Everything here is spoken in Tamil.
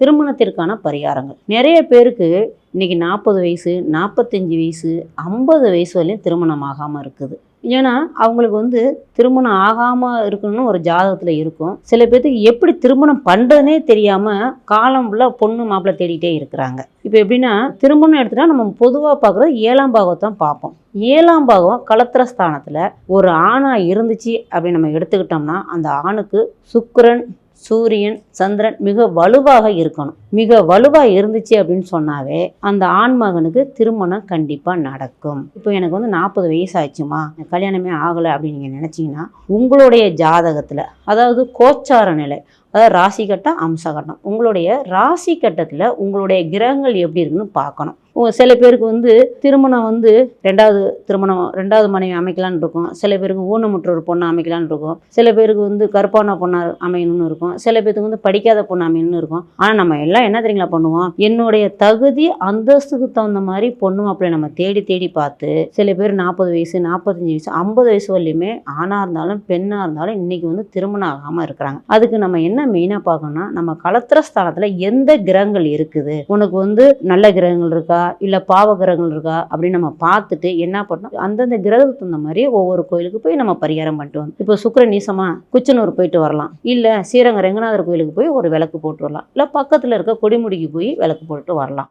திருமணத்திற்கான பரிகாரங்கள் நிறைய பேருக்கு இன்னைக்கு 40 வயசு 45 வயசு 50 வயசு வரையும் திருமணம் ஆகாமல் இருக்குது. ஏன்னா அவங்களுக்கு திருமணம் ஆகாமல் இருக்கணும்னு ஒரு ஜாதகத்தில் இருக்கும். சில பேர்த்துக்கு எப்படி திருமணம் பண்ணுறதுனே தெரியாமல் காலம் ஃபுல்லாக பொண்ணு மாப்பிள்ளை தேடிட்டே இருக்கிறாங்க. இப்போ எப்படின்னா திருமணம் எடுத்துட்டா நம்ம பொதுவாக பார்க்குறது 7ஆம் பாகத்தை தான் பார்ப்போம். 7ஆம் பாகம் களத்திர ஸ்தானத்தில் ஒரு ஆணாக இருந்துச்சு அப்படின்னு நம்ம எடுத்துக்கிட்டோம்னா அந்த ஆணுக்கு சுக்கிரன் சூரியன் சந்திரன் மிக வலுவாக இருக்கணும். மிக வலுவாக இருந்துச்சு அப்படின்னு சொன்னாவே அந்த ஆண்மகனுக்கு திருமணம் கண்டிப்பாக நடக்கும். இப்போ எனக்கு 40 வயசு ஆச்சுமா, கல்யாணமே ஆகலை அப்படின்னு நீங்கள் நினச்சிங்கன்னா உங்களுடைய ஜாதகத்தில், அதாவது கோச்சார நிலை, அதாவது ராசி கட்டம் அம்ச கட்டம், உங்களுடைய ராசி கட்டத்தில் உங்களுடைய கிரகங்கள் எப்படி இருக்குன்னு பார்க்கணும். சில பேருக்கு திருமணம் ரெண்டாவது மனைவி அமைக்கலான்னு இருக்கும். சில பேருக்கு ஊனமுற்ற ஒரு பொண்ணை அமைக்கலான்னு இருக்கும். சில பேருக்கு கருப்பான பொண்ணை அமையணும்னு இருக்கும். சில பேருக்கு படிக்காத பொண்ணு அமையணும்னு இருக்கும். ஆனால் நம்ம எல்லாம் என்ன தெரியுங்களா பண்ணுவோம், என்னுடைய தகுதி அந்தஸ்துக்கு தகுந்த மாதிரி பொண்ணு மாப்பிள்ளை நம்ம தேடி தேடி பார்த்து சில பேர் 40 வயசு 45 வயசு 50 வயசு வரலையுமே ஆணாக இருந்தாலும் பெண்ணாக இருந்தாலும் இன்னைக்கு திருமணம் ஆகாமல் இருக்கிறாங்க. அதுக்கு நம்ம என்ன மெயினாக பார்க்கணும்னா, நம்ம களத்திர ஸ்தானத்தில் எந்த கிரகங்கள் இருக்குது, உனக்கு நல்ல கிரகங்கள் இருக்கா இல்லை பாவ கிரகங்கள் இருக்கா அப்படின்னு நம்ம பார்த்துட்டு என்ன பண்ணோம், அந்தந்த கிரகத்துக்கு தகுந்த மாதிரி ஒவ்வொரு கோயிலுக்கு போய் நம்ம பரிகாரம் பண்ணிட்டு வந்தோம். இப்போ சுக்கிர நீசமா குச்சனூர் போயிட்டு வரலாம், இல்லை ஸ்ரீரங்க ரெங்கநாதர் கோயிலுக்கு போய் ஒரு விளக்கு போட்டு வரலாம், இல்லை பக்கத்தில் இருக்க கொடிமுடிக்கு போய் விளக்கு போட்டு வரலாம்.